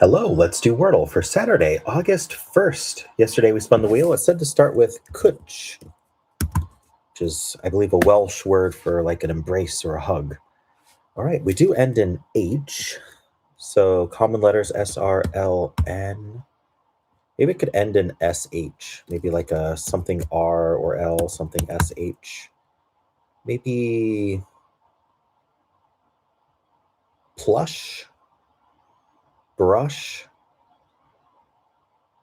Hello, let's do Wordle for Saturday, August 1st. Yesterday we spun the wheel. It said to start with Kutch, which is, I believe, a Welsh word for like an embrace or a hug. All right, we do end in H, so common letters S, R, L, N. Maybe it could end in SH, maybe like a something R or L, something SH. Maybe plush, brush.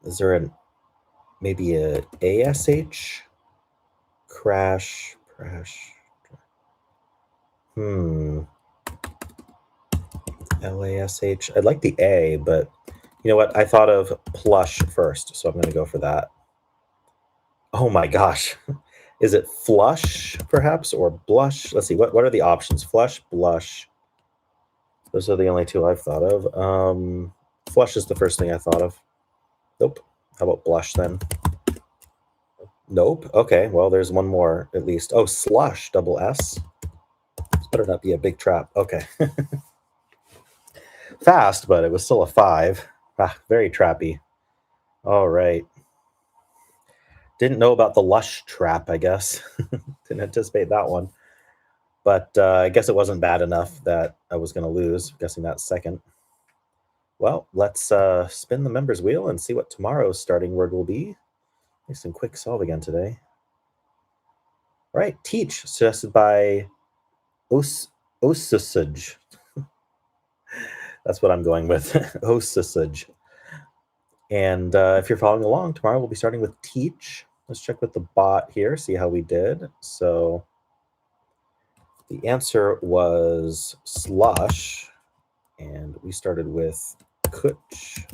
Is there maybe a ASH? Crash, crash. LASH. I'd like the A, but you know what? I thought of plush first, so I'm going to go for that. Oh my gosh. Is it flush, perhaps, or blush? Let's see. What are the options? Flush, blush. Those are the only two I've thought of. Flush is the first thing I thought of. Nope. How about blush then? Nope. Okay, well, there's one more at least. Oh, slush, double S. This better not be a big trap. Okay. Fast, but it was still a 5. Very trappy. All right. Didn't know about the lush trap, I guess. Didn't anticipate that one. But I guess it wasn't bad enough that I was going to lose. I'm guessing that's second. Well, let's spin the members wheel and see what tomorrow's starting word will be. Nice and quick solve again today. All right, teach, suggested by Osasage. That's what I'm going with, Osasage. And if you're following along, tomorrow we'll be starting with teach. Let's check with the bot here, see how we did. So the answer was slush, and we started with kutch.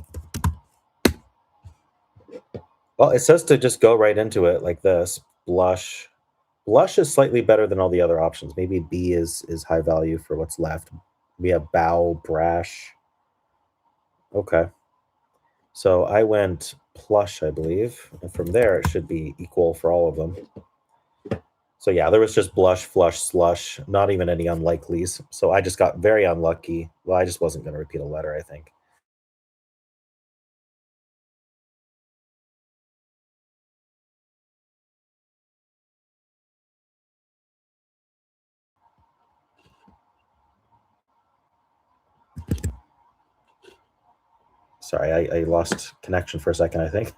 Well, it says to just go right into it like this. Blush. Blush is slightly better than all the other options. Maybe B is high value for what's left. We have bow, brash. Okay. So I went plush, I believe. And from there, it should be equal for all of them. So yeah, there was just blush, flush, slush, not even any unlikelies. So I just got very unlucky. Well, I just wasn't going to repeat a letter, I think. Sorry, I lost connection for a second, I think.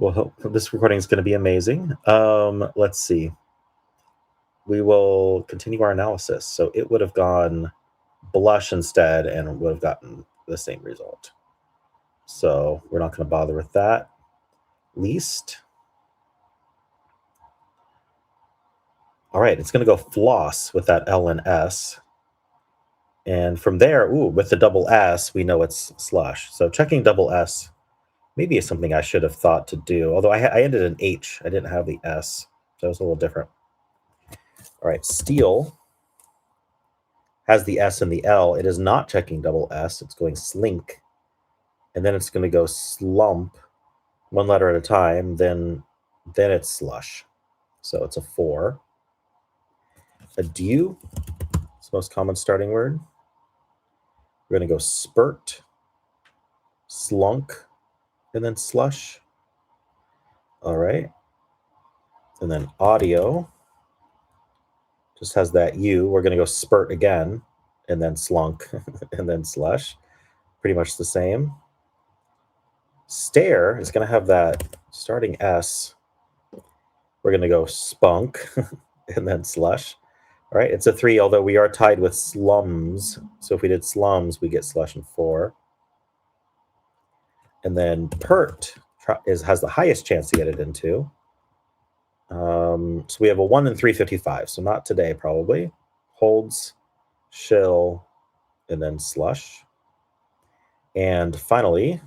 Well, this recording is going to be amazing. Let's see. We will continue our analysis. So it would have gone blush instead and would have gotten the same result. So we're not going to bother with that. Least. All right, it's going to go floss with that L and S. And from there, with the double S, we know it's slush. So checking double S maybe is something I should have thought to do. Although I ended in H. I didn't have the S. So it was a little different. All right, steel has the S and the L. It is not checking double S. It's going slink. And then it's going to go slump, one letter at a time. Then it's slush. So it's a 4. A dew, it's the most common starting word. We're going to go spurt, slunk, and then slush. All right. And then audio just has that U. We're going to go spurt again, and then slunk, and then slush. Pretty much the same. Stare is going to have that starting S. We're going to go spunk, and then slush. All right, it's a 3, although we are tied with slums. So if we did slums, we get slush and 4. And then pert has the highest chance to get it into. So we have a 1 in 355, so not today probably. Holds, shill, and then slush. And finally,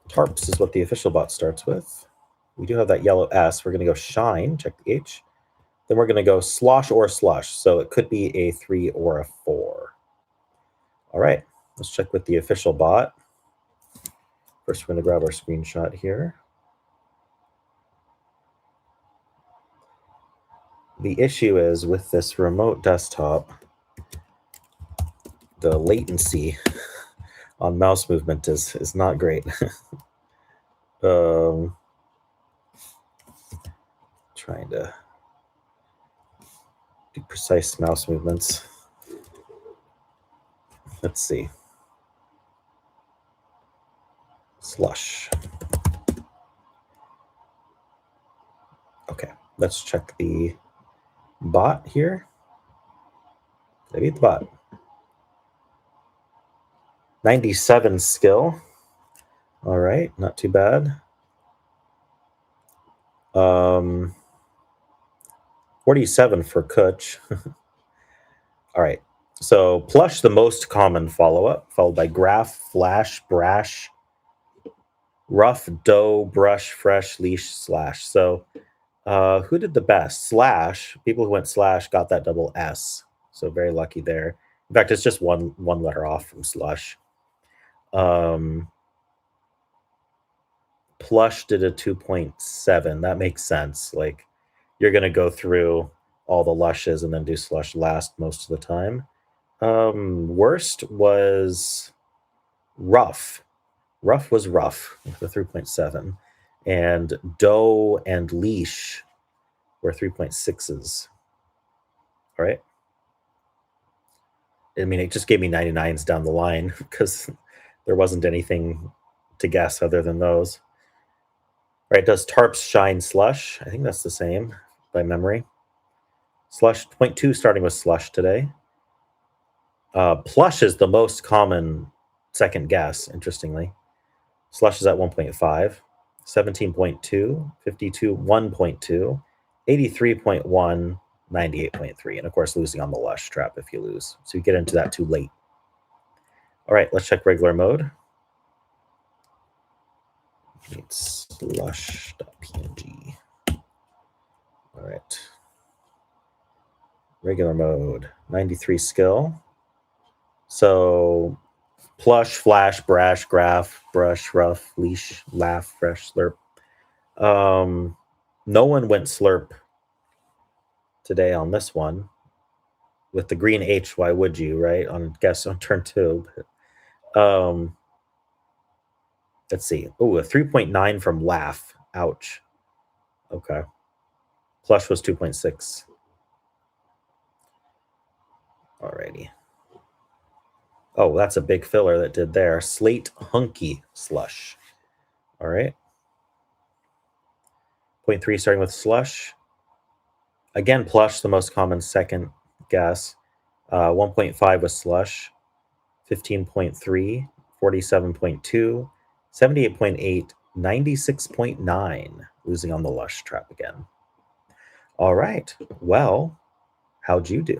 tarps is what the official bot starts with. We do have that yellow S. We're going to go shine, check the H. Then we're going to go slosh or slush, so it could be a 3 or a 4. All right, let's check with the official bot. First, we're going to grab our screenshot here. The issue is with this remote desktop, the latency on mouse movement is not great. Trying to do precise mouse movements. Let's see. Slush. Okay, let's check the bot here. Did I beat the bot? 97 skill. All right, not too bad. 47 for Kutch. All right, so plush, the most common follow-up, followed by graph, flash, brash, rough, dough, brush, fresh, leash, slash. So who did the best? Slash. People who went slash got that double S. So very lucky there. In fact, it's just one letter off from slush. Plush did a 2.7. That makes sense. Like you're going to go through all the lushes and then do slush last most of the time. Worst was rough. Rough was rough with a 3.7. And dough and leash were 3.6s. All right. I mean, it just gave me 99s down the line because there wasn't anything to guess other than those. All right, does tarps shine slush? I think that's the same by memory. Slush 0.2 starting with slush today. Plush is the most common second guess, interestingly. Slush is at 1.5, 17.2, 52, 1.2, 83.1, 98.3, and of course losing on the lush trap if you lose. So you get into that too late. All right, let's check regular mode. Need slush.png. All right. Regular mode, 93 skill. So plush, flash, brash, graph, brush, rough, leash, laugh, fresh, slurp. No one went slurp today on this one. With the green H, why would you, right? On guess on turn 2. But, let's see. Oh, a 3.9 from laugh. Ouch. Okay. Plush was 2.6. Alrighty. Oh, that's a big filler that did there. Slate hunky slush. All right. 0.3 starting with slush. Again, plush, the most common second guess. 1.5 was slush. 15.3, 47.2, 78.8, 96.9. Losing on the lush trap again. All right. Well, how'd you do?